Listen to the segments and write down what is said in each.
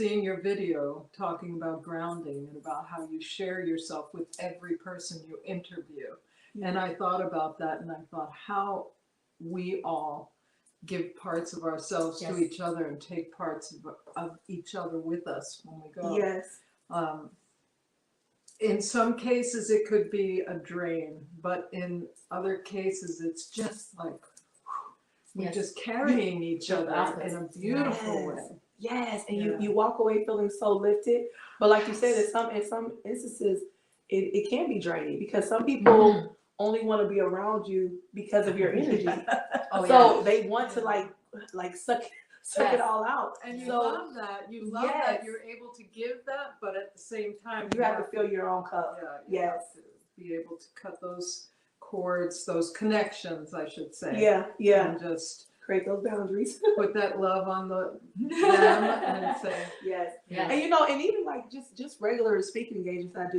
seeing your video talking about grounding and about how you share yourself with every person you interview. And I thought about that, and I thought how we all give parts of ourselves to each other and take parts of each other with us when we go. Yes. In some cases, it could be a drain, but in other cases, it's just like we're just carrying each other in a beautiful way. Yes, and you walk away feeling so lifted. But like you said, in some instances, it can be draining because some people only want to be around you because of your energy. So they want to like suck it all out. And you love that. You love that you're able to give that, but at the same time, you have to fill your own cup. You have to be able to cut those cords, those connections, I should say. And just create those boundaries. Put that love on them and say And and even like just regular speaking engagements I do,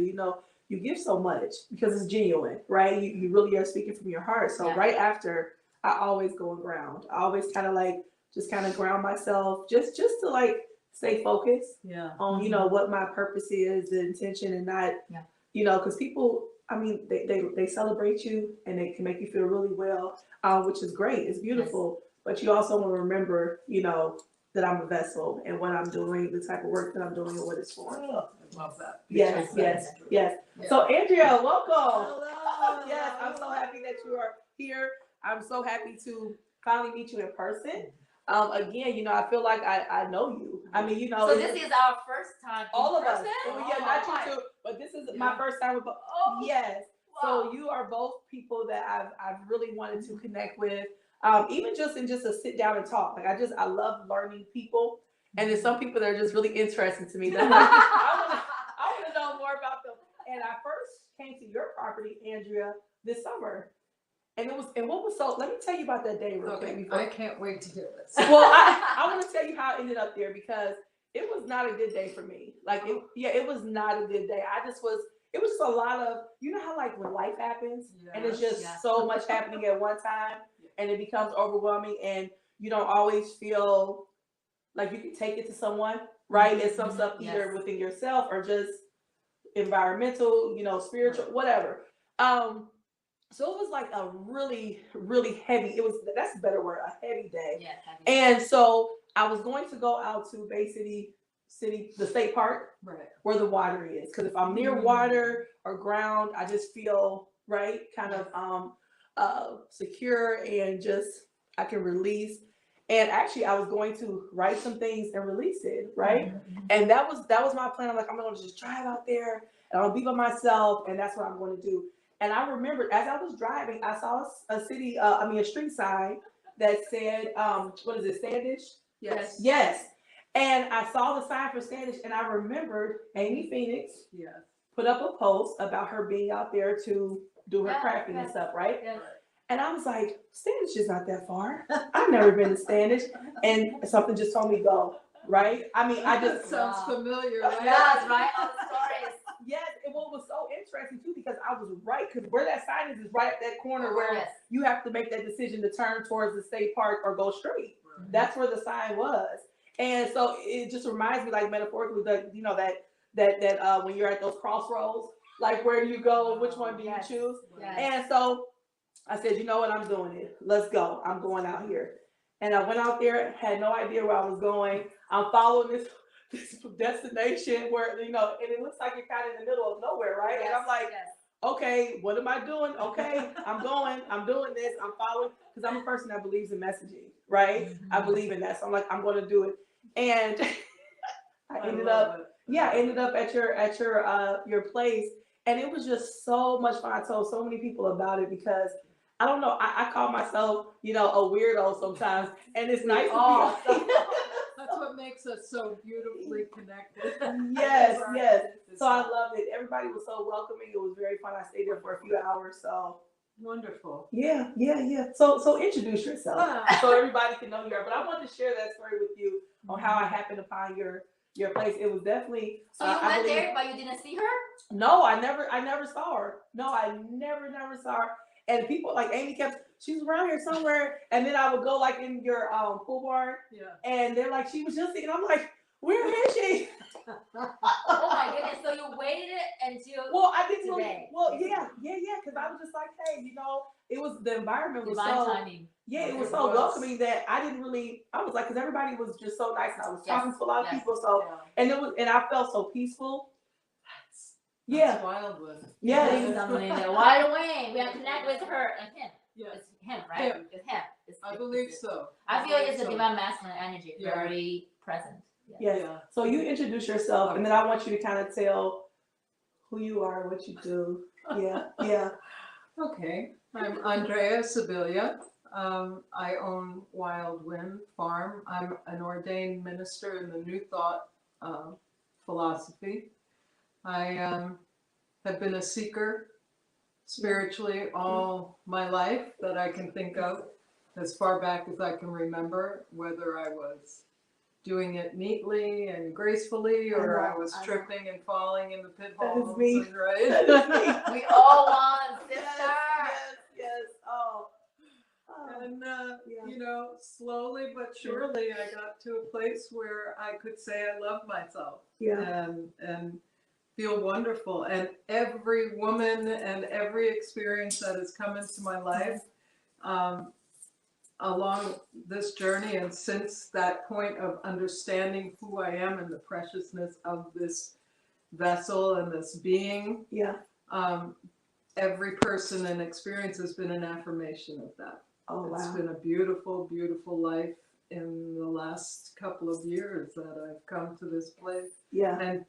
you give so much because it's genuine, right? You really are speaking from your heart. So right after, I always go and ground. I always kind of ground myself just to like stay focused on what my purpose is, the intention, and not because people, I mean, they celebrate you and they can make you feel really well, which is great. It's beautiful. But you also want to remember, that I'm a vessel and what I'm doing, the type of work that I'm doing, and what it's for. I love that. Yes. So Andrea, welcome. Hello. Yes, I'm so happy that you are here. I'm so happy to finally meet you in person. Again, I feel like I know you. I mean, So this is our first time. All of us. Not you too, but this is my first time with. Yes. Wow. So you are both people that I've really wanted to connect with. Even just to sit down and talk. Like I love learning people, and there's some people that are just really interesting to me. That I want to know more about them. And I first came to your property, Andrea, this summer, and what was so. Let me tell you about that day real quick. I can't wait to hear this. Well, I want to tell you how I ended up there because it was not a good day for me. Like it was not a good day. It was just a lot of how like when life happens and it's just so much happening at one time. And it becomes overwhelming, and you don't always feel like you can take it to someone, right? It's some stuff either within yourself or just environmental, spiritual, whatever. So it was like a really, really heavy. That's a better word, a heavy day. Yeah, heavy. And so I was going to go out to Bay City, the state park, where the water is, because if I'm near water or ground, I just feel kind of secure and just I can release. And actually I was going to write some things and release it, right? And that was my plan. I'm like, I'm gonna just drive out there and I'll be by myself, and that's what I'm going to do. And I remembered as I was driving, I saw a street sign that said what is it, Standish? Yes. And I saw the sign for Standish, and I remembered Amy Phoenix put up a post about her being out there to do her crafting and stuff, right? And I was like, Standish is not that far. I've never been to Standish. And something just told me go, right? I mean, I just... sounds familiar, right? Yes, right? All the stories. Yes, and what was so interesting too, because I was right, because where that sign is right at that corner where you have to make that decision to turn towards the state park or go straight. That's where the sign was. And so it just reminds me, like metaphorically, that when you're at those crossroads, like where do you go, which one do you choose? And so I said, you know what, I'm doing it. Let's go. I'm going out here. And I went out there, had no idea where I was going. I'm following this destination where, and it looks like you're kind of in the middle of nowhere, right? And I'm like, okay, what am I doing? Okay, I'm doing this, I'm following, because I'm a person that believes in messaging, right? I believe in that. So I'm like, I'm going to do it. And I ended up at your place, and it was just so much fun. I told so many people about it because I don't know, I call myself, a weirdo sometimes, and it's nice to be. That's what makes us so beautifully connected. Yes. So I loved it. Everybody was so welcoming. It was very fun. I stayed there for a few hours. So wonderful. Yeah. So introduce yourself so everybody can know you are. But I wanted to share that story with you on how I happened upon your place. It was definitely. So you went there, but you didn't see her? No, I never saw her. No, I never saw her. And people like Amy she's around here somewhere. And then I would go like in your pool bar. Yeah. And they're like, she was just, and I'm like, Where is she? Oh my goodness! So you waited until Well, I didn't today. Well, yeah, because I was just like, hey, it was the environment was divine so timing. yeah, it was It so was. welcoming that I didn't really. I was like, because everybody was just so nice, and I was talking to a lot of Yes. people, so Yeah. and I felt so peaceful. That's Wild Wind. Yeah. Please don't believe that. Wide away. We have to connect with her and him. Yeah. It's him, right? Him. It's him. I believe so. I feel it's a so. divine masculine energy, Yeah. very present. Yes. Yeah. So you introduce yourself, and then I want you to kind of tell who you are, what you do. Yeah. Okay. I'm Andrea Sibilia. I own Wild Wind Farm. I'm an ordained minister in the New Thought philosophy. I have been a seeker spiritually all my life that I can think of, as far back as I can remember, whether I was doing it neatly and gracefully, or I was tripping and falling in the pit holes. That is me. And, right? We all want sister. Yes. Oh. And slowly but surely, I got to a place where I could say I love myself. Yeah. And feel wonderful. And every woman and every experience that has come into my life along this journey, and since that point of understanding who I am and the preciousness of this vessel and this being, every person and experience has been an affirmation of that. Oh, wow. It's been a beautiful, beautiful life in the last couple of years that I've come to this place. Yeah. And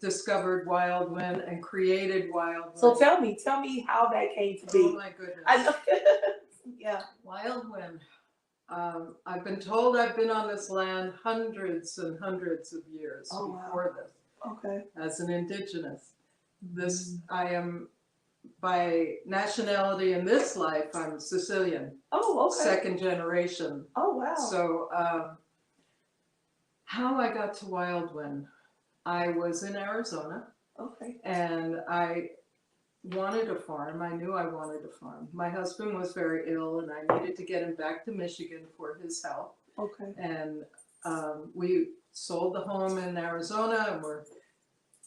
discovered Wild Wind and created Wild Wind. So tell me how that came to be. Oh my goodness. I know. Yeah. Wild Wind. I've been told I've been on this land hundreds and hundreds of years before this. Okay. As an indigenous. I am, by nationality in this life, I'm Sicilian. Oh, okay. Second generation. Oh, wow. So how I got to Wild Wind, I was in Arizona. Okay. And I wanted a farm. I knew I wanted a farm. My husband was very ill, and I needed to get him back to Michigan for his health. Okay. And we sold the home in Arizona, and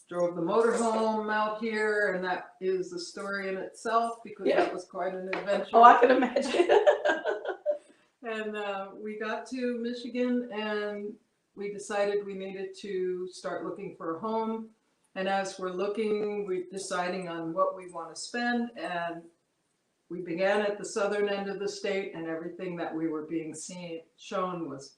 drove the motorhome out here, and that is the story in itself, because that was quite an adventure. Oh, I can imagine. And we got to Michigan, and we decided we needed to start looking for a home. And as we're looking, we're deciding on what we want to spend, and we began at the southern end of the state, and everything that we were being shown was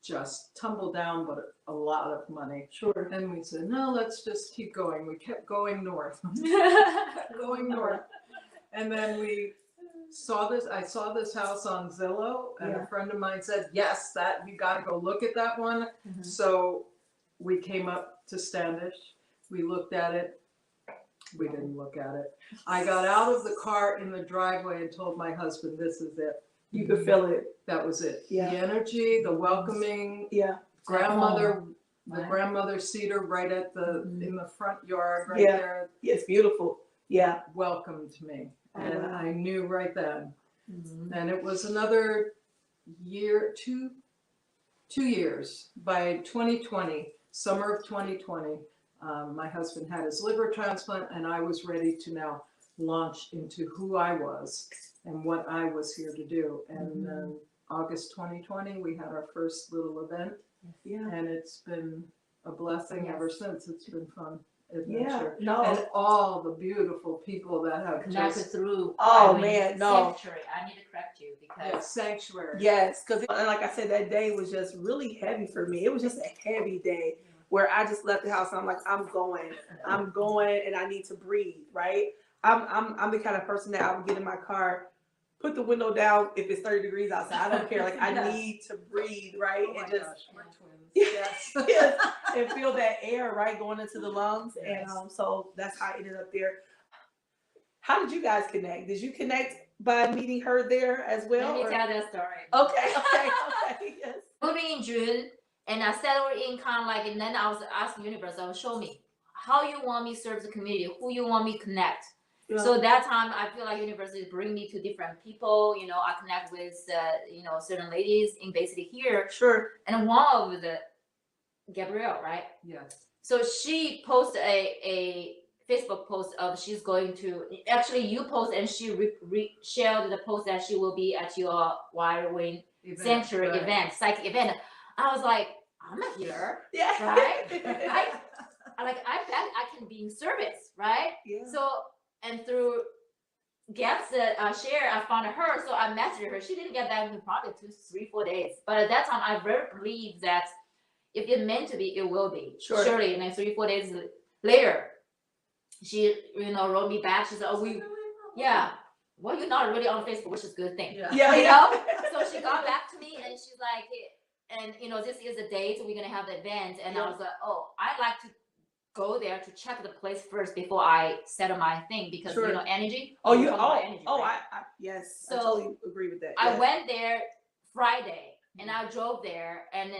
just tumble down, but a lot of money. Sure. And we said, no, let's just keep going. We kept going north, going north. And then we saw this, I saw this house on Zillow, and a friend of mine said, yes, you got to go look at that one. Mm-hmm. So we came up to Standish. We looked at it. We didn't look at it. I got out of the car in the driveway and told my husband, this is it. You could feel it. That was it. Yeah. The energy, the welcoming. Yeah. Grandmother, the Right. grandmother cedar right at in the front yard right there. It's beautiful. Yeah. Welcomed me. Oh, And wow. I knew right then. Mm-hmm. And it was another year, 2 years. By 2020, summer of 2020, my husband had his liver transplant, and I was ready to now launch into who I was and what I was here to do. And then August 2020, we had our first little event. Yeah. And it's been a blessing ever since. It's been fun Yeah. adventure. No. And all the beautiful people that have Connected just through. Oh, man, no. Sanctuary. I need to correct you because sanctuary. Yes, because like I said, that day was just really heavy for me. It was just a heavy day where I just left the house and I'm like, I'm going, and I need to breathe, right? I'm the kind of person that I would get in my car, put the window down if it's 30 degrees outside. I don't care. Like, I need to breathe, right? Oh my and just gosh, we're twins. yes, yes, and feel that air, right, going into the lungs. Yes. And so that's how I ended up there. How did you guys connect? Did you connect by meeting her there as well? let me or- tell that story. Okay, yes. Moving in June, and I settled in kind of like, and then I was asking universe, show me how you want me to serve the community, who you want me to connect. Yeah. So that time, I feel like universe is bringing me to different people. You know, I connect with certain ladies in basically here, Sure. and one of the Gabrielle, right? Yes. So she posted a Facebook post of she's going to, actually you post and she shared the post that she will be at your Wild Wind Sanctuary right. event, psychic event. I was like, I'm a healer, Yeah. right? I bet I can be in service, right? Yeah. So, and through Gab's share, I found her, so I messaged her. She didn't get back in probably 2, 3, 4 days. But at that time, I really believe that if it's meant to be, it will be. Sure. Surely, and then 3, 4 days later, she, wrote me back. She said, "Oh, yeah. Well, you're not really on Facebook, which is a good thing. Yeah. Yeah. You know." So she got back to me, and she's like, and this is the date we're gonna have the event, and I was like, "Oh, I'd like to go there to check the place first before I settle my thing because Sure. Energy." Oh, energy, right? I yes. So I totally agree with that. I Yes. went there Friday and I drove there and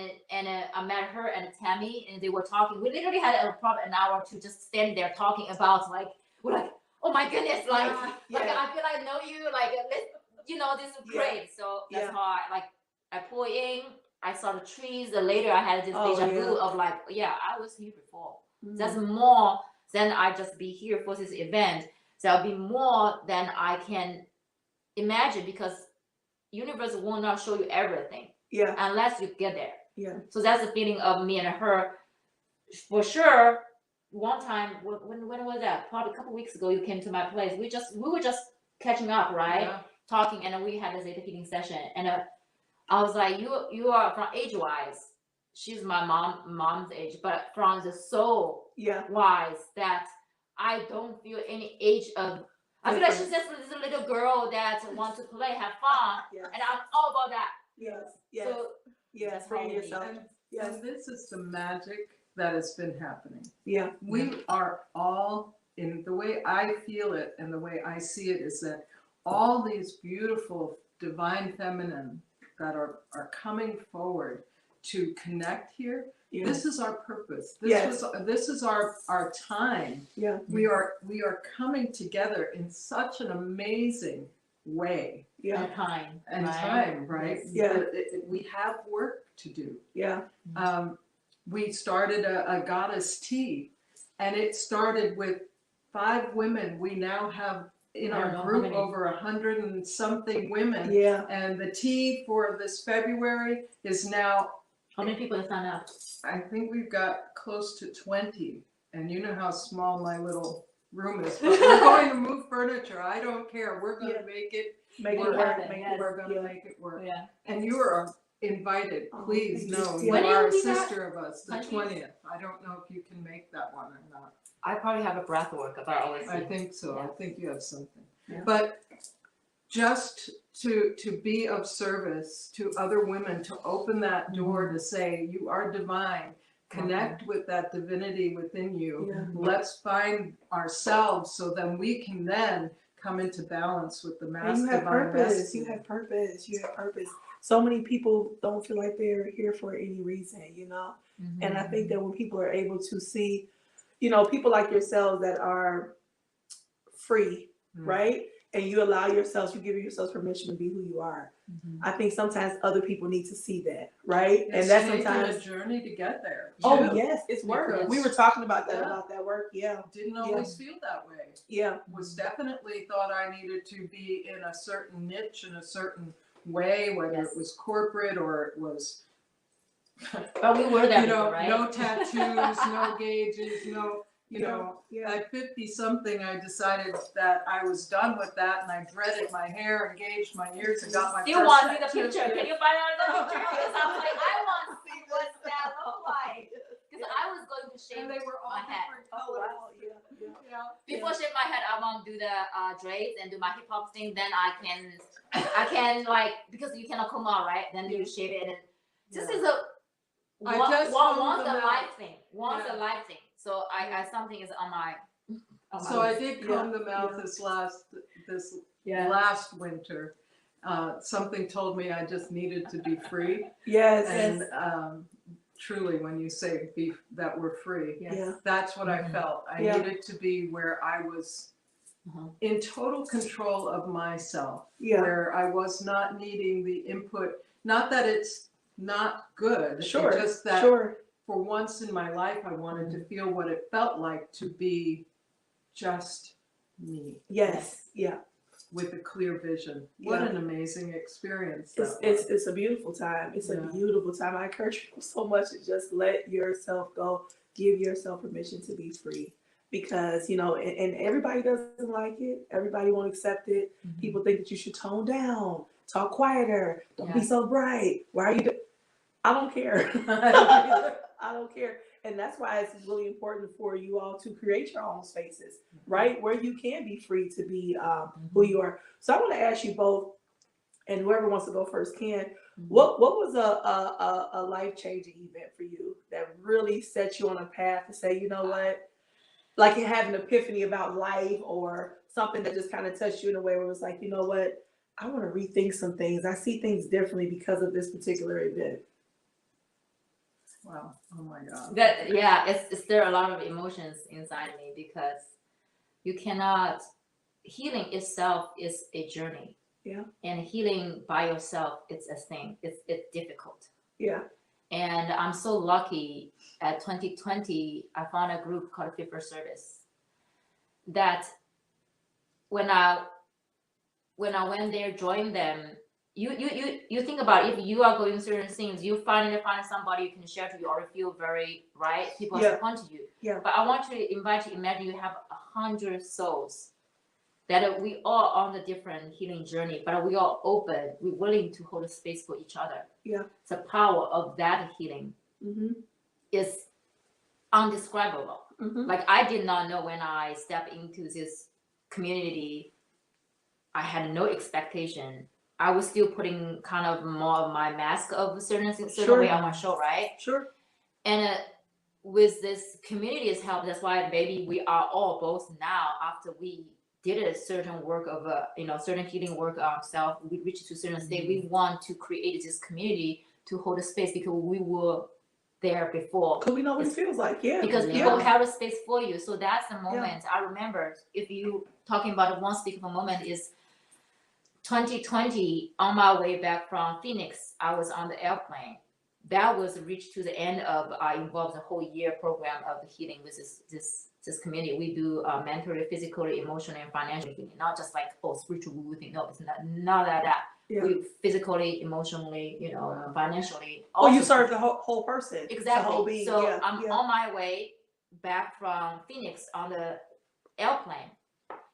I met her and Tammy and they were talking. We literally had probably an hour to just stand there talking about we're like, oh my goodness, like I feel like I know you, like this is great. So that's how I pull in. I saw the trees. And later I had this deja vu of I was here before. Mm-hmm. That's more than I just be here for this event. So that'll be more than I can imagine because universe will not show you everything. Yeah. Unless you get there. Yeah. So that's the feeling of me and her. For sure, one time when was that? Probably a couple weeks ago you came to my place. We were just catching up, right? Yeah. Talking, and then we had a Zeta healing session. And I was like, you are from age-wise. She's my mom's age, but from the soul wise that I don't feel any age of. I feel like she's just this little girl that wants to play, have fun, and I'm all about that. Yes. Yes. So yes. Bring yourself. And this is the magic that has been happening. Yeah. We are all, in the way I feel it and the way I see it, is that all these beautiful divine feminine that are coming forward to connect here. Yeah. This is our purpose. This is our time. Yeah. We are coming together in such an amazing way. Yeah. And time, right? Yeah. We have work to do. Yeah. We started a goddess tea, and it started with 5 women. We now have in our group over 100 and something women. Yeah. And the tea for this February is now. How many people have signed up? I think we've got close to 20. And you know how small my little room is. But we're going to move furniture. I don't care. We're going to make it work. We're going to make it work. Yeah. And you are invited. Please know you are a sister of us. The 20th. I don't know if you can make that one or not. I probably have a breath work if I always. I think so. Yeah. I think you have something. Yeah. But just to be of service to other women, to open that door to say you are divine, connect with that divinity within you. Yeah. Let's find ourselves so then we can then come into balance with the mass divine purpose. You have purpose. You have purpose. So many people don't feel like they're here for any reason, Mm-hmm. And I think that when people are able to see, people like yourselves that are free, right? And you allow yourselves, you give yourselves permission to be who you are. Mm-hmm. I think sometimes other people need to see that, right? And that's sometimes a journey to get there. Oh yes, it's work. We were talking about that, about that work. Yeah. Didn't always feel that way. Yeah. Was definitely thought I needed to be in a certain niche in a certain way, whether it was corporate or it was. But we were that, right? No tattoos, no gauges, no. At 50-something, I decided that I was done with that, and I dreaded my hair, engaged my ears, and got my first tattoo. You want to see the picture? Can you find out the picture? Because I'm like, I want to see what that look like. Because I was going to shave my head. Oh wow! Yeah. Before shave my head, I want to do the braids and do my hip hop thing. Then I can because you cannot come out, right? Then you shave it, and this is once a life thing. Once a life thing. So something is on my. So I did comb them out this last winter. Something told me I just needed to be free. Yes. And truly, when you say that we're free, that's what I felt. I needed to be where I was in total control of myself. Yeah. Where I was not needing the input. Not that it's not good. Sure. Just that. Sure. for once in my life, I wanted to feel what it felt like to be just me. Yes. Yeah. With a clear vision. What an amazing experience that It's a beautiful time. It's a Yeah. beautiful time. I encourage people so much to just let yourself go. Give yourself permission to be free. Because, and everybody doesn't like it. Everybody won't accept it. Mhm. People think that you should tone down, talk quieter, don't be Yeah. so bright. Why are you I don't care. I don't care. And that's why it's really important for you all to create your own spaces, right? Where you can be free to be who you are. So I want to ask you both, and whoever wants to go first can. What was a life-changing event for you that really set you on a path to say, you know what, like you have an epiphany about life or something that just kind of touched you in a way where it was like, you know what, I want to rethink some things. I see things differently because of this particular event. Wow. Oh my God. It's there are a lot of emotions inside me because you cannot. Healing itself is a journey. Yeah. And healing by yourself, it's a thing. It's difficult. Yeah. And I'm so lucky. At 2020, I found a group called Fit for Service. That when I went there, joined them. You think about it, if you are going through certain things, you finally find somebody you can share to, you already feel very right. People are supporting you. Yeah. But I want to invite you. Imagine you have 100 souls that we all on the different healing journey, but we are open. We're willing to hold a space for each other. Yeah. The power of that healing is undescribable. Like I did not know when I stepped into this community. I had no expectation. I was still putting kind of more of my mask of certain way on my show, right? Sure. And with this community's help, that's why maybe we are all both now, after we did a certain work of certain healing work on self, we reached to a certain state. We want to create this community to hold a space because we were there before. Because we know what it feels like, Because people have a space for you. So that's the moment I remember. If you talking about one speakable moment is 2020, on my way back from Phoenix, I was on the airplane. That was reached to the end of, I involved the whole year program of the healing with this community. We do mentally, physically, emotionally, and financially healing. Not just like, spiritual woo thing. No, it's not that. Yeah. We physically, emotionally, financially. Oh, you serve the whole person. Exactly. The whole being. So I'm on my way back from Phoenix on the airplane.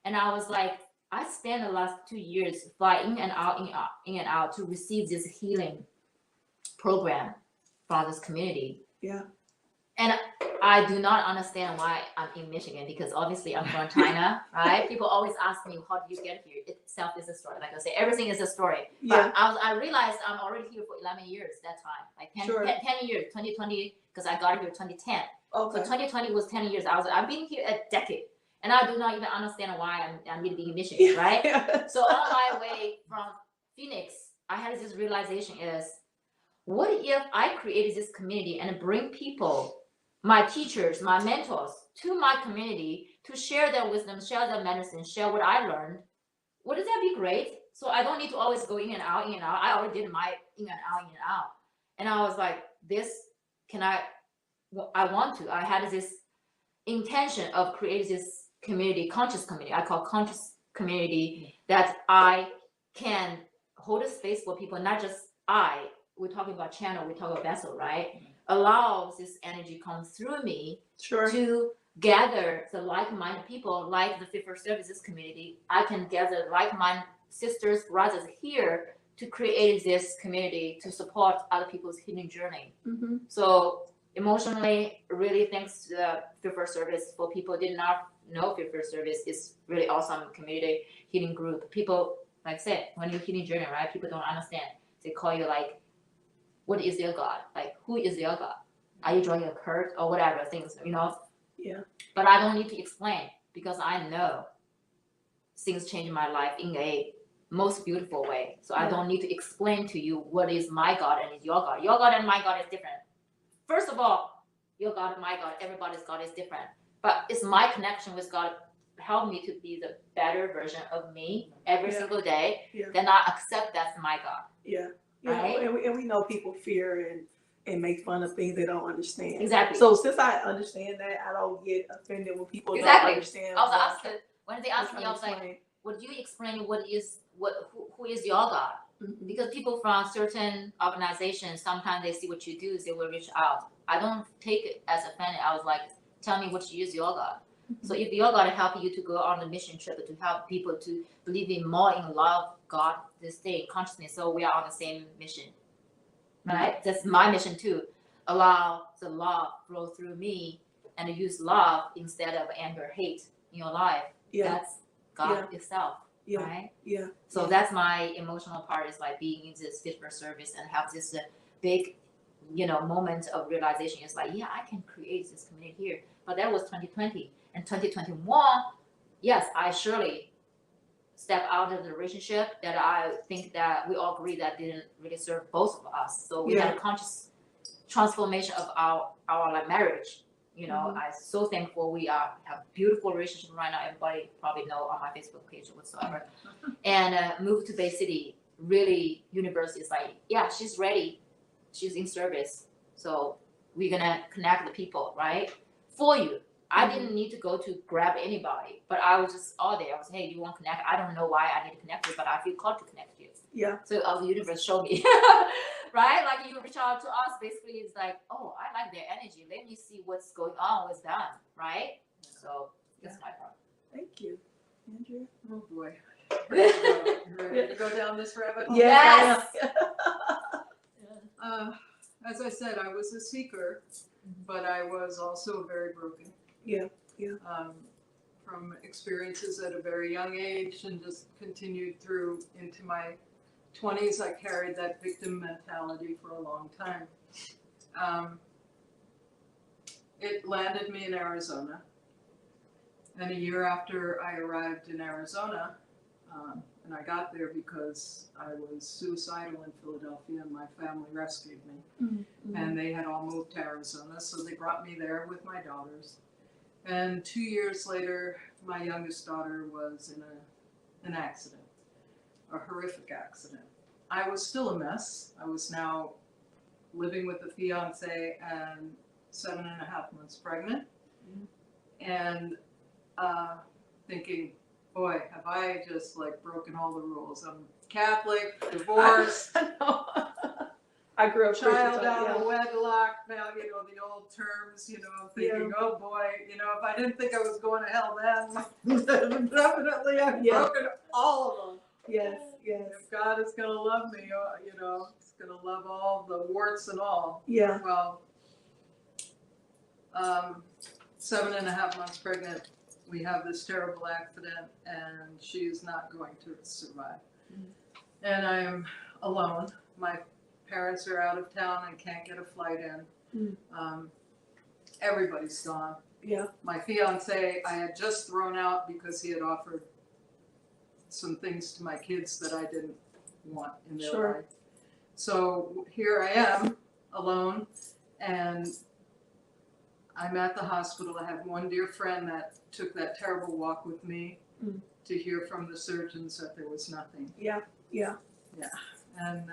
And I was like, I spent the last 2 years flying in and out to receive this healing program from this community. Yeah. And I do not understand why I'm in Michigan, because obviously I'm from China, right? People always ask me, how did you get here? Itself is a story. Like I say, everything is a story. But I realized I'm already here for 11 years that time. Like 10 years, 2020, because I got here 2010. Okay. So 2020 was 10 years. I've been here a decade. And I do not even understand why I need to be in Michigan, right? So on my way from Phoenix, I had this realization is, what if I created this community and bring people, my teachers, my mentors, to my community to share their wisdom, share their medicine, share what I learned? Wouldn't that be great? So I don't need to always go in and out, in and out. I already did my in and out. And I was like, I want to. I had this intention of creating this community, conscious community. I call conscious community, that I can hold a space for people, not just we're talking about channel, we talk about vessel, right? Allows this energy come through me to gather the like-minded people, like the Fit for Services community. I can gather like-minded sisters, brothers here to create this community to support other people's healing journey. So emotionally, really thanks to the Fit for Service. For people who did not know Fit for Service, is really awesome community healing group. People, like I said, when you're healing journey, right? People don't understand. They call you like, what is your God? Like, who is your God? Are you drawing a curse or whatever things, Yeah. But I don't need to explain, because I know things change my life in a most beautiful way. So I don't need to explain to you what is my God and is your God. Your God and my God is different. First of all, your God and my God, everybody's God is different. But it's my connection with God help me to be the better version of me every single day. Then I accept that's my God. Yeah. Right? And we know people fear and make fun of things they don't understand. Exactly. So since I understand that, I don't get offended when people don't understand. I was asking, when they asked me, I was like, would you explain who is your God? Mm-hmm. Because people from certain organizations, sometimes they see what you do, they will reach out. I don't take it as offended. I was like, tell me what is your God. Mm-hmm. So if your God help you to go on the mission trip to help people to believe in more in love, God, this thing, consciousness, so we are on the same mission, right? That's my mission too. Allow the love flow through me and use love instead of anger, hate in your life. Yeah. That's God itself. Yeah. Right? Yeah. So that's my emotional part, is like being in this fit for service and have this big, moment of realization. It's like, yeah, I can create this community here. But that was 2020. And 2021, yes, I surely step out of the relationship that I think that we all agree that didn't really serve both of us. So we had a conscious transformation of our like marriage. I'm so thankful we have beautiful relationship right now. Everybody probably know on my Facebook page or whatsoever. And moved to Bay City. Really, universe is like, yeah, she's ready. She's in service. So we're gonna connect the people, right? For you. I didn't need to go to grab anybody, but I was just all there. I was, hey, do you want to connect? I don't know why I need to connect you, but I feel called to connect you. Yeah. So the universe showed me, right? Like you reach out to us, basically it's like, oh, I like their energy. Let me see what's going on with them, right? So that's my part. Thank you, Andrea. Oh boy. Ready to go down this rabbit hole? Yes. As I said, I was a seeker, but I was also very broken. Yeah, yeah. From experiences at a very young age, and just continued through into my 20s. I carried that victim mentality for a long time. It landed me in Arizona, and a year after I arrived in Arizona, and I got there because I was suicidal in Philadelphia, and my family rescued me. Mm-hmm. And they had all moved to Arizona, so they brought me there with my daughters. And 2 years later, my youngest daughter was in an accident, a horrific accident. I was still a mess. I was now living with a fiance and 7.5 months pregnant. Mm-hmm. And thinking, boy, have I just like broken all the rules. I'm Catholic, divorced. I grew up child out of wedlock. Now, the old terms, I'm thinking, oh boy, if I didn't think I was going to hell then, definitely I've broken all of them. Yes, yes. If God is going to love me, He's going to love all the warts and all. Yeah. Well, 7.5 months pregnant, we have this terrible accident, and she's not going to survive. Mm-hmm. And I'm alone. My parents are out of town and can't get a flight in. Everybody's gone. Yeah. My fiance, I had just thrown out because he had offered some things to my kids that I didn't want in their life. So here I am, alone, and I'm at the hospital. I have one dear friend that took that terrible walk with me to hear from the surgeons that there was nothing. Yeah, yeah. Yeah. And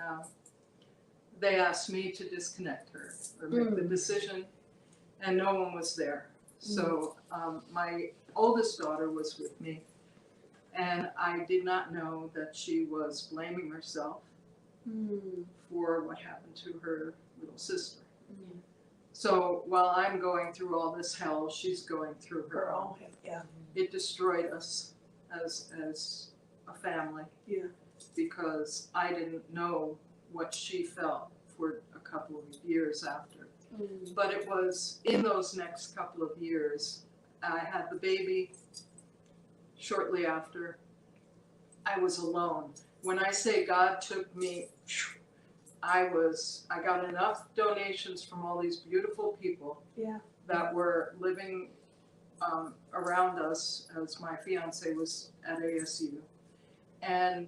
they asked me to disconnect her or make the decision, and no one was there. So my oldest daughter was with me, and I did not know that she was blaming herself for what happened to her little sister. So while I'm going through all this hell, she's going through her own. Yeah. It destroyed us as a family. Yeah. Because I didn't know what she felt for a couple of years after. But it was in those next couple of years, I had the baby shortly after. I was alone. When I say God took me, I got enough donations from all these beautiful people that were living around us as my fiance was at ASU. And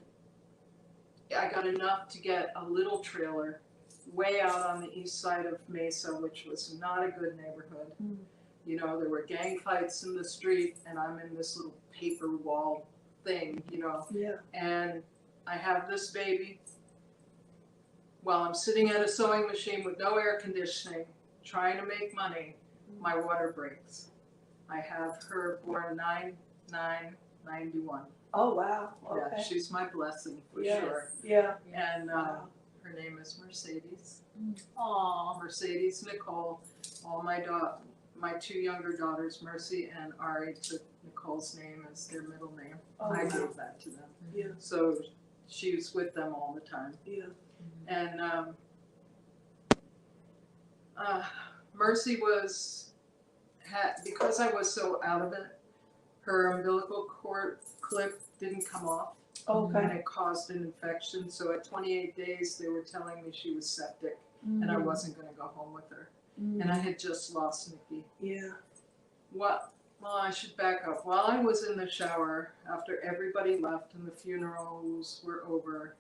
I got enough to get a little trailer way out on the east side of Mesa, which was not a good neighborhood. There were gang fights in the street, and I'm in this little paper wall thing, Yeah. And I have this baby. while I'm sitting at a sewing machine with no air conditioning, trying to make money, my water breaks. I have her born 9/9/91. Oh wow. Yeah, Okay. she's my blessing for Yes. sure. Yeah. And Wow. her name is Mercedes. Aw. Mercedes Nicole. All my two younger daughters, Mercy and Ari, took Nicole's name as their middle name. Oh, I wow. gave that to them. Yeah. So she was with them all the time. Yeah. And Mercy because I was so out of it, her umbilical cord clip didn't come off. Okay. And it caused an infection. So at 28 days, they were telling me she was septic and I wasn't going to go home with her. And I had just lost Nikki. Yeah. Well, I should back up. While I was in the shower, after everybody left and the funerals were over,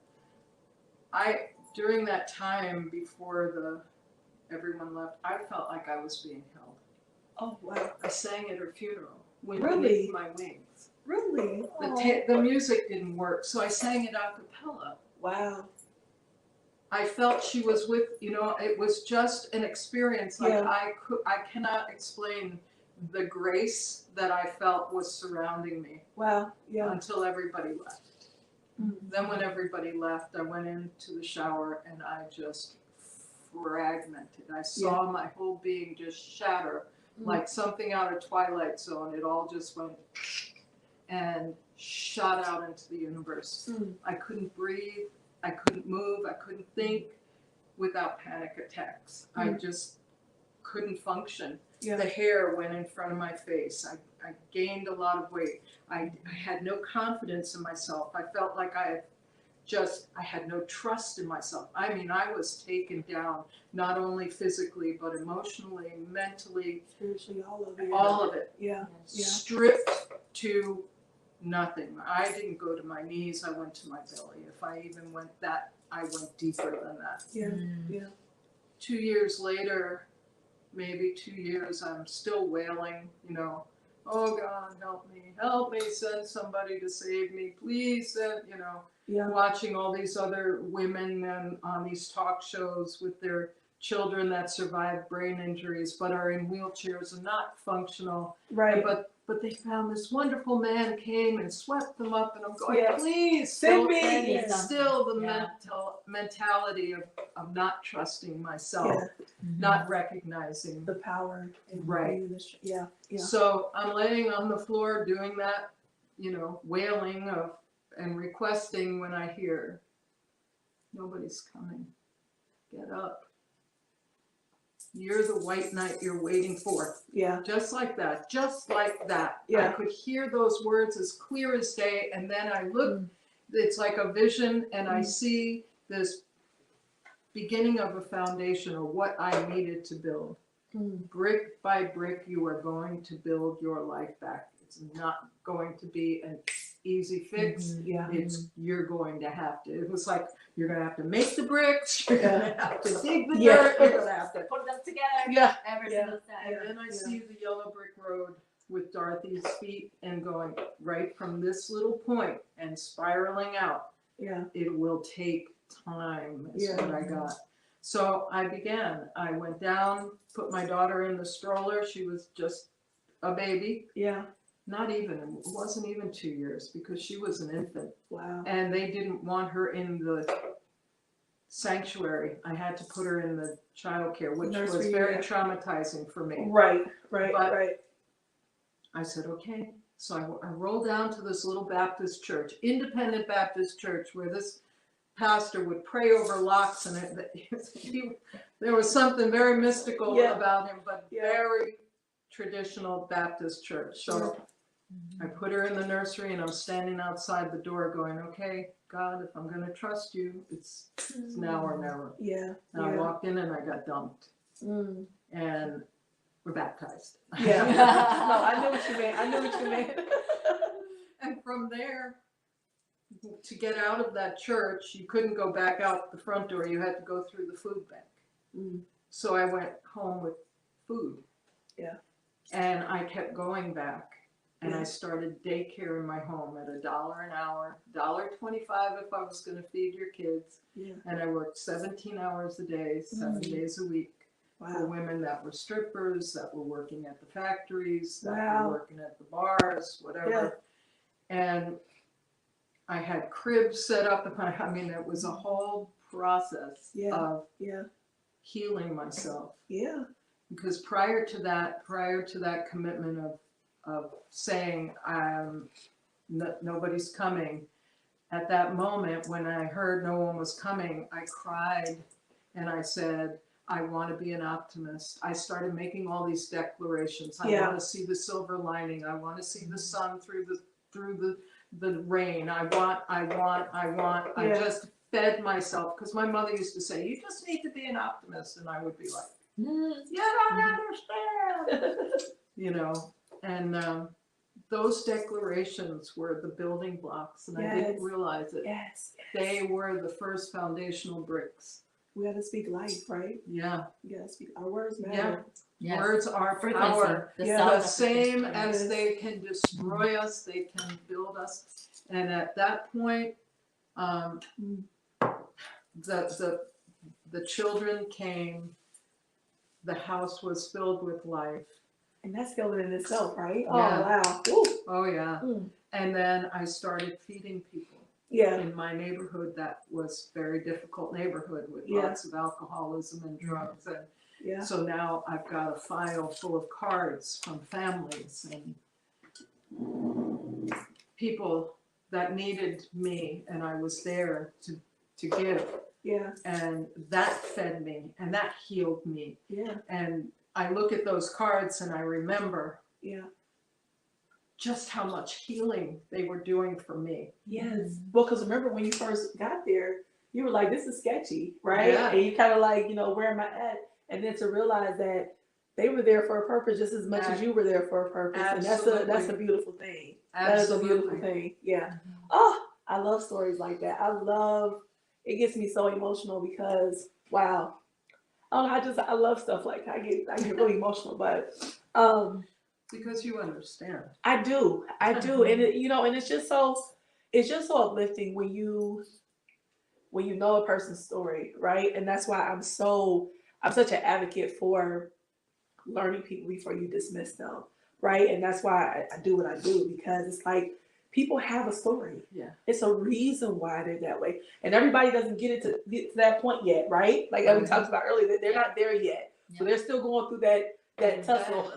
during that time before everyone left, I felt like I was being held. Oh wow. I sang at her funeral. When Really? My wings. Really? The music didn't work, so I sang it a cappella. Wow. I felt she was with, it was just an experience. Like Yeah. I cannot explain the grace that I felt was surrounding me Wow. Yeah. until everybody left. Mm-hmm. Then when everybody left, I went into the shower and I just fragmented. I saw my whole being just shatter like something out of Twilight Zone. It all just went and shot out into the universe. I couldn't breathe. I couldn't move. I couldn't think without panic attacks. I just couldn't function. Yeah. The hair went in front of my face. I gained a lot of weight. I had no confidence in myself. I felt like I had no trust in myself. I mean, I was taken down, not only physically, but emotionally, mentally, Spiritually, all of it. all of it. Yeah. Yeah. Stripped to nothing. I didn't go to my knees, I went to my belly. If I even went I went deeper than that. Yeah. Yeah. 2 years later, maybe 2 years, I'm still wailing, oh God, help me, send somebody to save me, please, Yeah. watching all these other women on these talk shows with their children that survived brain injuries but are in wheelchairs and not functional. Right. But they found this wonderful man came and swept them up, and I'm going, Yeah. please, Send still, me. Yeah. still the Yeah. mentality of not trusting myself, Yeah. not recognizing. The power. And Right. Yeah. Yeah. So I'm laying on the floor doing that, wailing and requesting when I hear, nobody's coming. Get up. You're the white knight you're waiting for. Yeah. Just like that, just like that. Yeah. I could hear those words as clear as day, and then I look, it's like a vision, and I see this beginning of a foundation of what I needed to build. Brick by brick, you are going to build your life back. It's not going to be an easy fix. Yeah. You're going to have to. It was like you're going to have to make the bricks. You're going to have to dig the Yeah. dirt. You're going to have to. Put them together. Yeah. Every Yeah. single time. And then I see the yellow brick road with Dorothy's feet and going right from this little point and spiraling out. Yeah. It will take time. Is Yeah. what I got. So I began. I went down, put my daughter in the stroller. She was just a baby. Yeah. It wasn't even 2 years because she was an infant. Wow. And they didn't want her in the sanctuary. I had to put her in the childcare, which was Nursery, very yeah. traumatizing for me. Right. Right. But- Right. I said, okay. So I rolled down to this little Baptist church, independent Baptist church, where this pastor would pray over locks, and there was something very mystical Yeah. about him, but Yeah. very traditional Baptist church. So I put her in the nursery, and I'm standing outside the door going, okay, God, if I'm going to trust you, it's now or never. Yeah. And I Yeah. walked in and I got dunked, Mm. and we're baptized. Yeah. No, I knew what you meant. And from there, to get out of that church, you couldn't go back out the front door. You had to go through the food bank. So I went home with food. Yeah. And I kept going back. and I started daycare in my home at $1 an hour, $1.25 if I was going to feed your kids. Yeah. And I worked 17 hours a day, 7 days a week for Wow. women that were strippers, that were working at the factories, that Wow. were working at the bars, whatever. And I had cribs set up. I mean, it was a whole process of healing myself. Yeah. Because prior to that commitment of saying nobody's coming, at that moment when I heard no one was coming, I cried and I said, I want to be an optimist. I started making all these declarations. I want to see the silver lining. I want to see the sun through the rain. I want. I just fed myself, because my mother used to say, you just need to be an optimist. And I would be like, you don't understand. And those declarations were the building blocks, and I didn't realize it. They were the first foundational bricks. We got to speak life, right? Yeah. We got to speak. Our words matter. Yes. Words are Frequency, power. the The same as they can destroy us, they can build us. And at that point, the children came. The house was filled with life. And that's healing in itself, right? Yeah. Oh, wow. Ooh. Oh, yeah. Mm. And then I started feeding people. Yeah. In my neighborhood, that was a very difficult neighborhood with lots of alcoholism and drugs. And so now I've got a file full of cards from families and people that needed me, and I was there to give. Yeah. And that fed me, and that healed me. Yeah. And I look at those cards and I remember just how much healing they were doing for me. Yes. Well, because remember when you first got there, you were like, this is sketchy, right? Yeah. And you kind of like, where am I at? And then to realize that they were there for a purpose just as much as you were there for a purpose. Absolutely. And that's a beautiful thing. Absolutely. That is a beautiful thing. Yeah. Oh, I love stories like that. It gets me so emotional because, wow. I love stuff like that. I get really emotional, but because you understand. I do, and and it's just so uplifting when you know a person's story, right? And that's why I'm such an advocate for learning people before you dismiss them, right? And that's why I do what I do, because it's like people have a story. Yeah. It's a reason why they're that way, and everybody doesn't get to that point yet, right? Like we talked about earlier, that they're not there yet, so they're still going through that tussle.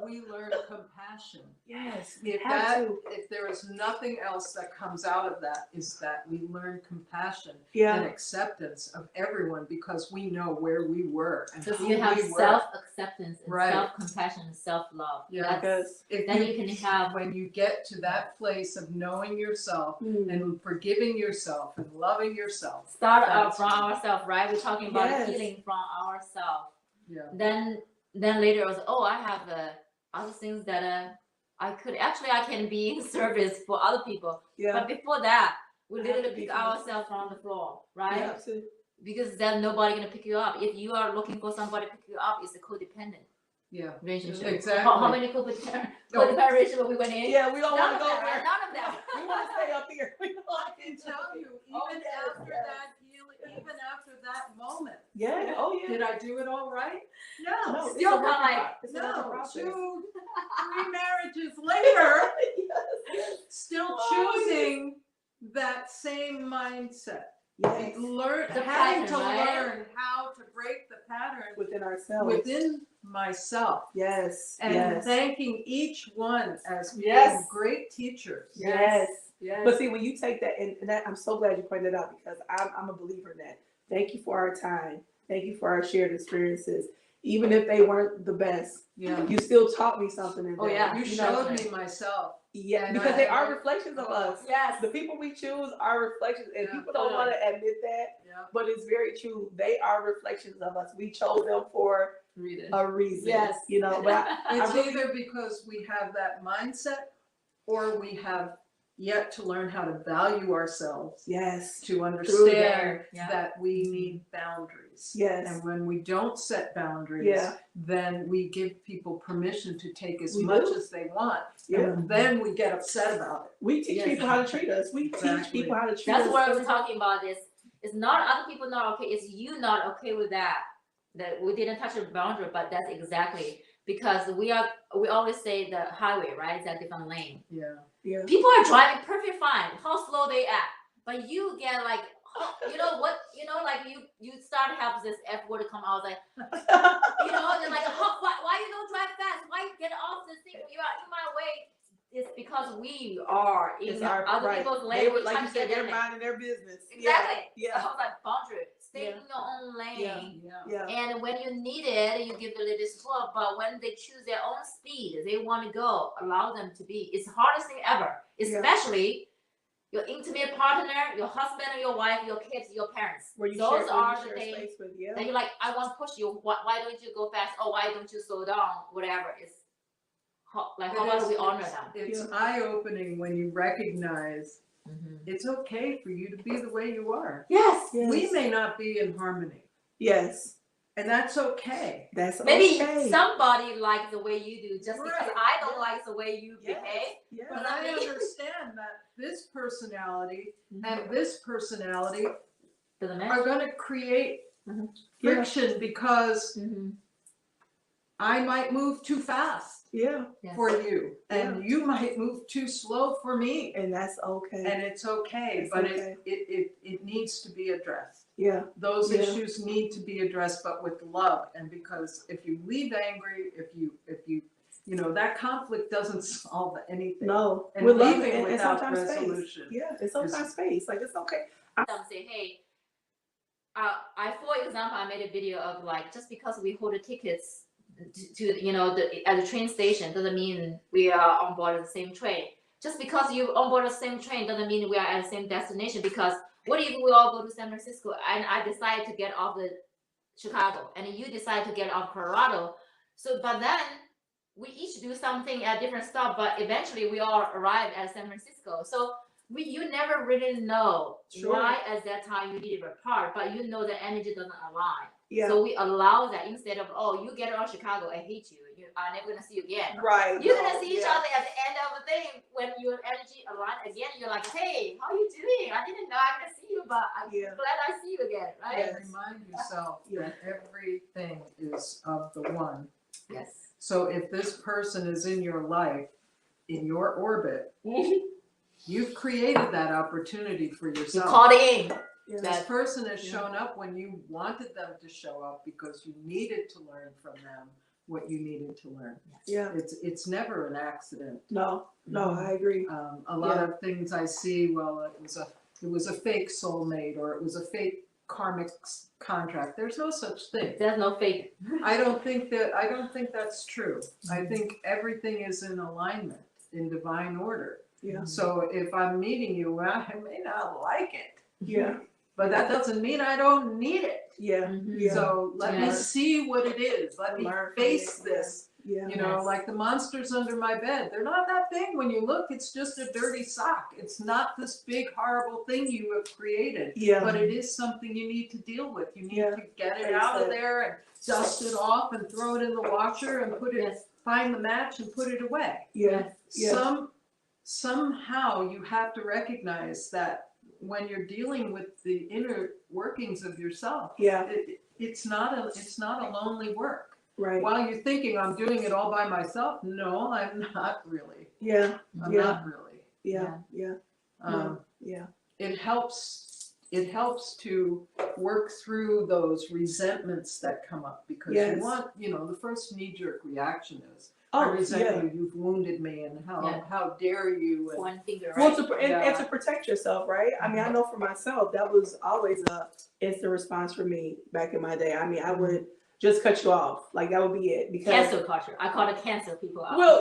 We learn compassion. Yes, if there is nothing else that comes out of that, is that we learn compassion and acceptance of everyone, because we know where we were and so who you have we were. self-acceptance and Right. self-compassion and self-love. Yeah, because Then you can have, when you get to that place of knowing yourself and forgiving yourself and loving yourself. start out from ourselves, right? We're talking about Yes. healing from ourselves. Yeah. Then later I was, I have other things that I can be in service for other people. yeah, But before that, we I have to literally be pick for myself. ourselves from the floor, right? yeah, Because then nobody gonna pick you up. If you are looking for somebody to pick you up, it's a codependent Yeah. relationship. Exactly. How many codependent relationship we went in? yeah. We don't want None to of go them. there. None of them. We want to stay up here. We don't I want can to tell you, Oh, even yes, after yes. that healing, even after that moment, Yeah. Oh yeah. did I do it all right? No, No. it's Still a work in not like- pro- it's a work in No, process. 3 marriages later, Yes. still Oh, choosing that same mindset. Yes. Having pattern, to right? learn how to break the pattern Within ourselves. within myself, Yes. and yes. thanking each one as being Yes. great teachers. Yes. Yes. But see, when you take that, and that, I'm so glad you pointed that out, because I'm a believer in that. Thank you for our time. Thank you for our shared experiences. Even if they weren't the best, Yeah. you still taught me something in that. Oh, yeah. You know? showed me myself. Yeah, And because I- they are reflections of us. Yes. The people we choose are reflections, and Yeah, people don't want to admit that, Yeah. but it's very true. They are reflections of us. We chose them for Read it. a reason. Yes. But It's either because we have that mindset, or we have yet to learn how to value ourselves, Yes. to there, understand yeah. that we need boundaries. Yes. And when we don't set boundaries, Yeah. then we give people permission to take as We much do. as they want. Yeah. And then we get upset about it. We teach Yes. people how to treat us. We teach Exactly. people how to treat That's us. what I was every day. talking about. It's not other people not okay. It's you not okay with that. That we didn't touch the boundary, but that's exactly because we always say the highway, right? It's a different lane. Yeah. Yeah. People are driving perfect fine. How slow they at, but you get like, you know what? You know, like you start to have this F word to come out like, you know, they're like, why you don't drive fast? Why you get off this thing? You are in my way. It's because we are in It's our other right. people's They lane. were, We like try you to said, get they're in there. minding their business. Exactly. Yeah. I was like, boundary. Stay Yeah. in your own lane. Yeah. Yeah. And when you need it, you give the little support. But when they choose their own speed, they want to go, allow them to be. It's the hardest thing ever, especially your intimate partner, your husband or your wife, your kids, your parents. Where you Those share, are where you the share things space with, yeah. that you're like, I want to push you. Why don't you go fast? Oh, why don't you slow down? Whatever. It's like, how about we honor them? It's Yeah. eye-opening when you recognize it's okay for you to be the way you are. Yes. Yes. We may not be in harmony, Yes. and that's okay. That's Maybe okay. somebody likes the way you do, just because Right. I don't like the way you Yes. behave. Yeah. But I understand that this personality Mm-hmm. and this personality Doesn't matter. are going to create Mhm. friction because Mm-hmm. I might move too fast Yeah. Yes. for you, and you might move too slow for me, And that's okay. and it's okay. It's But okay. it needs to be addressed. Yeah. Those Yeah. issues need to be addressed, but with love. And because if you leave angry, if you that conflict doesn't solve anything. No. And We're loving leaving and without sometimes resolution. space. Yeah. It's sometimes space. Like, it's okay. Some say, hey, for example, I made a video of like, just because we hold the tickets to at the train station doesn't mean we are on board the same train. Just because you on board the same train doesn't mean we are at the same destination. Because what if we all go to San Francisco and I decide to get off the Chicago and you decide to get off Colorado? So, but then we each do something at different stop, but eventually we all arrive at San Francisco. So you never really know why at that time you needed a part, but you know the energy doesn't align. Yeah. So we allow that instead of, oh, you get around Chicago, I hate you. I'm never gonna see you again. Right. You're gonna see each other at the end of the thing when your energy align again. You're like, hey, how you doing? I didn't know I'm gonna see you, but I'm glad I see you again, right? And remind yourself that everything is of the one. Yes. So if this person is in your life, in your orbit, you've created that opportunity for You yourself. called in. Yeah. This person has shown up when you wanted them to show up because you needed to learn from them what you needed to learn. Yeah. It's never an accident. No, I agree. A lot of things I see, well, it was a fake soulmate or it was a fake karmic contract. There's no such thing. There's no fake. I don't think that's true. I think everything is in alignment, in divine order. Yeah. So if I'm meeting you, well, I may not like it. Yeah. But that doesn't mean I don't need it. Yeah. Mhm. Yeah. So let me see what it is. Let me Learn from face it. this. Yeah. You know, like the monsters under my bed. They're not that big when you look. It's just a dirty sock. It's not this big, horrible thing you have created. Yeah. But it is something you need to deal with. You need Yeah. to get it Face out of it. there and dust it off and throw it in the washer and put it, find the match and put it away. Yeah. Yeah. Somehow you have to recognize that when you're dealing with the inner workings of yourself, Yeah. it's not a lonely work. Right. While you're thinking I'm doing it all by myself, no, I'm not really. Yeah. I'm Yeah. not really. Yeah. Yeah. Yeah. It helps to work through those resentments that come up because Yes. you want, the first knee-jerk reaction is, Oh, I resent yeah. you, you've wounded me, and Yeah. how dare you? And, One finger, Well, right? and to protect yourself, right? I mean, I know for myself, that was always a instant response for me back in my day. I mean, I would just cut you off. Like, that would be it. Because Cancel culture. I call it cancel people out. well,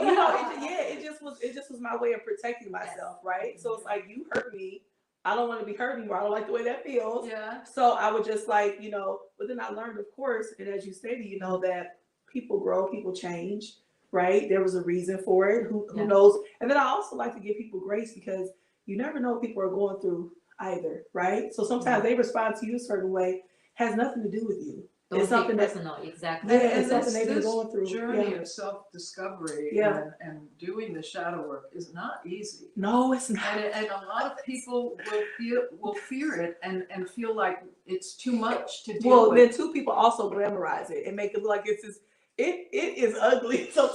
it just was my way of protecting myself, right? So it's like, you hurt me. I don't want to be hurt anymore. I don't like the way that feels. yeah. So I would just like, but then I learned, of course, and as you stated, that people grow, people change, right? There was a reason for it. Who knows? And then I also like to give people grace because, you never know what people are going through either, right? So sometimes they respond to you a certain way, has nothing to do with you. Don't It's take something that, personal, exactly. yeah, And it's something they've been this going through. journey Yeah. of self-discovery Yeah. and doing the shadow work is not easy. No, it's not. And a lot of people will fear it and feel like it's too much to deal Well, with. then two people also glamorize it and make it look like it is ugly. So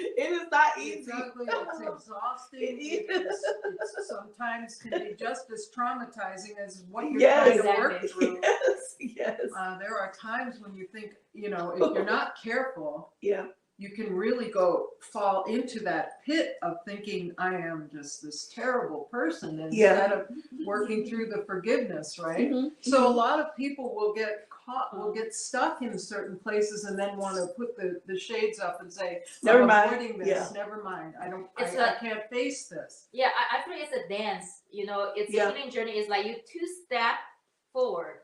it is not easy. It's ugly, it's exhausting, It is. it's sometimes can be just as traumatizing as what you're Yes, trying to work exactly. through. Yes. There are times when you think, if you're not careful, Yeah. you can really fall into that pit of thinking I am just this terrible person instead of working through the forgiveness, right? Mm-hmm. So a lot of people will get stuck in certain places and then want to put the shades up and say, Never I'm mind. avoiding this, Yeah. never mind. I It's can't face this. Yeah, I feel it's a dance. It's Yeah. a healing journey. It's like you 2 step forward,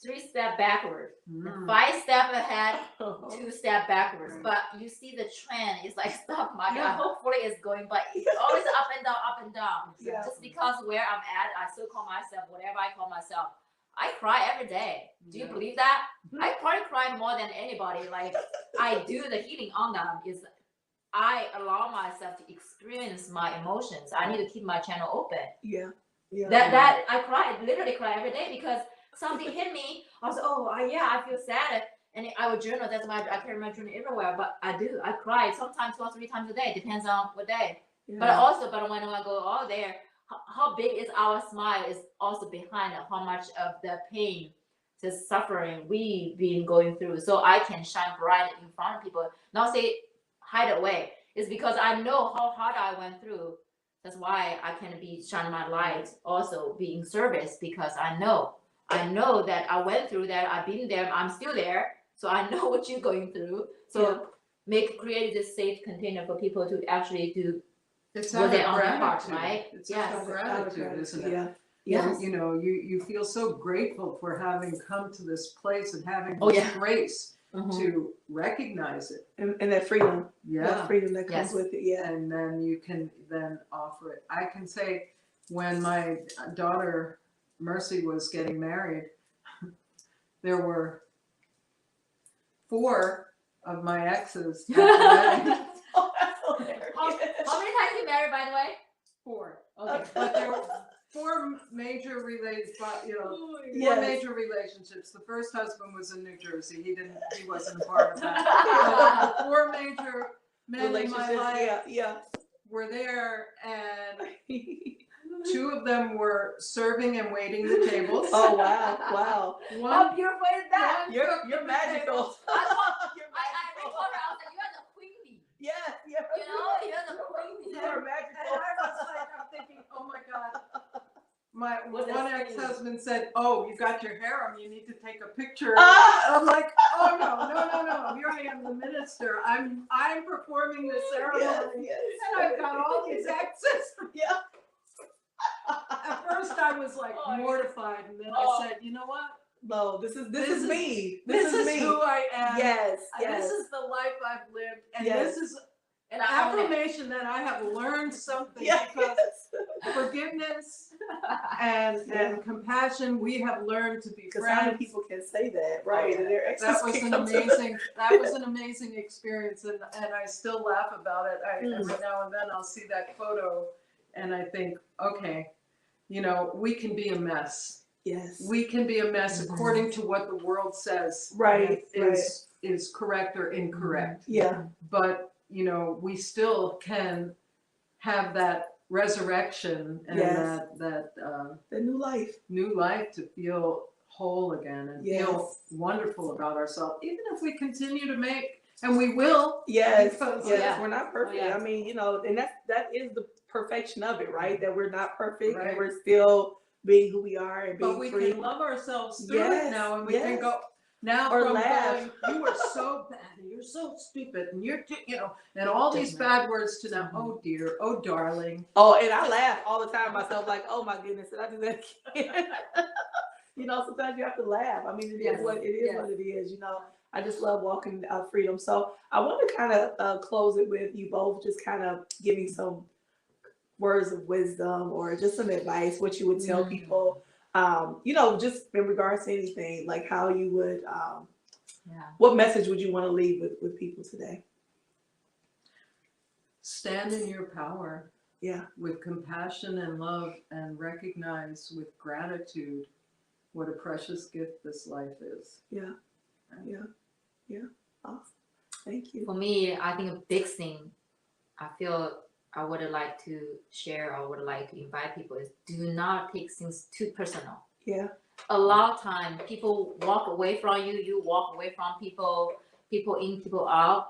3 step backward, and 5 step ahead, 2 step backwards. Right. But you see the trend. It's like stop my Yeah. God. Hopefully it's going, but it's always up and down, up and down. Yeah. Just because where I'm at, I still call myself whatever I call myself. I cry every day. Do you Yeah. believe that? I probably cry more than anybody. Like I do the healing on them. Is I allow myself to experience my emotions. I need to keep my channel open. Yeah. Yeah. That I cry, literally cry every day because something hit me. I was I feel sad, and I would journal. That's why I carry my journal everywhere. But I do. I cry sometimes 2 or 3 times a day. Depends on what day. Yeah. But when I go all there, how big is our smile is also behind how much of the pain, the suffering we been going through. So I can shine bright in front of people. Not say hide away. It's because I know how hard I went through. That's why I can be shining my light, also being service, because I know that I went through that. I've been there. I'm still there. So I know what you're going through. So create this safe container for people to actually do. It's Well, out they're of on their heart, gratitude. right? It's Yes. out of gratitude, isn't it? Yeah. Yes. You feel so grateful for having come to this place and having Oh, this yeah. grace Mhm. to recognize it. And that freedom. Yeah. That freedom that comes Yes. with it. Yeah. And then you can then offer it. I can say when my daughter Mercy was getting married, there were 4 of my exes at the wedding. Oh, that's hilarious. How many times you married, by the way? 4. Okay. But there were 4 major Yes. major relationships. The first husband was in New Jersey. He wasn't a part of that. 4 major men in my life Yeah. were there, and 2 of them were serving and waiting the tables. Oh wow. Wow. How beautiful is that? One You're took the magical. I You're told her, magical. I was like, you're the queenie. Yes, yes. You're the queenie. You are And magical. I was like, I'm thinking, oh my God. My What's one that saying? ex-husband said, "Oh, you got your harem. You need to take a picture." Ah! I'm like, "Oh no! Here I am, the minister. I'm performing the ceremony, Yes. and I've got all these exes." Yeah. At first, I was like mortified, and then I said, "You know what? No, this is This is me. This is me. who I am. Yes. Yes. This is the life I've lived, and Yes. this is And an I own it. affirmation that I have learned something Yes. because forgiveness and compassion. We have learned to be Because how many friends. people can say that, right? And their exes That was can an come to them. amazing experience, and I still laugh about it. Every now and then I'll see that photo, and I think, okay, we can be a mess. Yes. We can be a mess Mhm. according to what the world says Right, is correct or incorrect. Yeah. But we still can have that resurrection and Yes. that The new life. new life to feel whole again and feel Yes. wonderful about ourselves, even if we continue to make, and we will. Yes. Because- Yes. Yeah. We're not perfect. Oh, yeah. I mean, and that is the perfection of it, right? That we're not perfect Right. and we're still being who we are and being But we free. can love ourselves through Yes, it now, and we yes. can go now Or from laugh. going, you are so bad and you're so stupid and and all these bad words to now, oh dear, oh darling. Oh, and I laugh all the time myself, like, oh my goodness, did I do that again? Sometimes you have to laugh. I mean, it Yes, is what it is. yes. What it is. I just love walking freedom. So I want to kind of close it with you both just kind of giving some words of wisdom or just some advice, what you would tell Mm. people, just in regards to anything, like how you would, Yeah. what message would you want to leave with people today? Stand in your power. Yeah. With compassion and love, and recognize with gratitude what a precious gift this life is. Yeah. Awesome. Thank you. For me, I think a big thing I feel I would like to share or would like to invite people is do not take things too personal. Yeah. A lot of time people walk away from you, you walk away from people in, people out.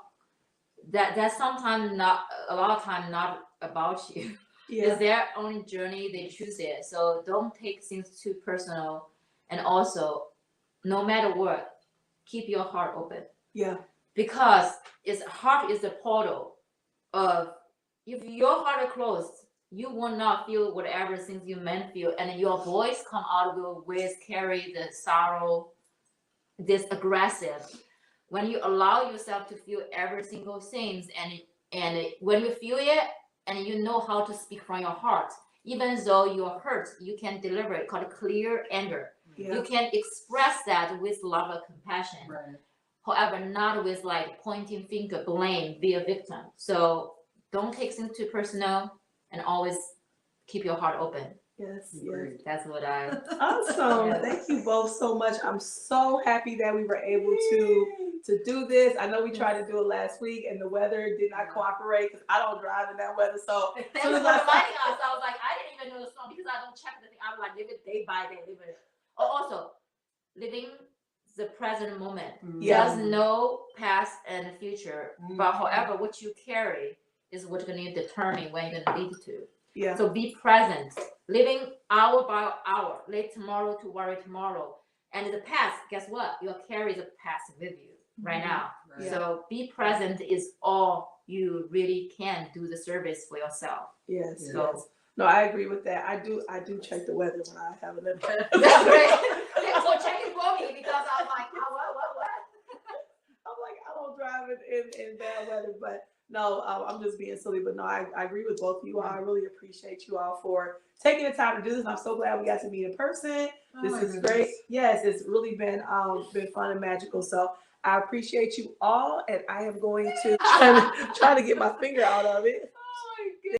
That's sometimes not, a lot of time not about you. Yeah. It's their own journey, they choose it. So don't take things too personal. And also, no matter what, keep your heart open. Yeah. Because heart is the portal of, if your heart is closed, you will not feel whatever things you meant feel, and your voice come out will always carry the sorrow, this aggressive. When you allow yourself to feel every single things, and when you feel it, and you know how to speak from your heart, even though you're hurt, you can deliver it, called clear anger. Yeah. You can express that with love and compassion. Right. However, not with like pointing finger, blame, be a victim. So don't take things too personal, and always keep your heart open. Yes. Great. That's what I. Awesome. Yeah. Thank you both so much. I'm so happy that we were able to do this. I know we tried to do it last week and the weather did not cooperate because I don't drive in that weather. So Thanks for reminding us. I was like, I didn't even know the song because I don't check the thing. I was like, live it day by day, live it. Oh, also, living the present moment. Yeah. There's no past and future, but however, what you carry is what's going to determine when you're going to lead to. yeah. So be present, living hour by hour, late tomorrow to worry tomorrow. And the past, guess what? You'll carry the past with you right now. Right. So be present is all you really can do the service for yourself. Yes. Yeah. Yes. No, I agree with that. I do check the weather when I have an event. That's great. So check it for me because I'm like, oh, what? I'm like, I don't drive in bad weather, but no, I'm just being silly. But no, I agree with both of you all. I really appreciate you all for taking the time to do this. I'm so glad we got to meet in person. Oh This my is goodness. great. Yes, it's really been fun and magical. So I appreciate you all, and I am going to try to get my finger out of it. Oh my goodness.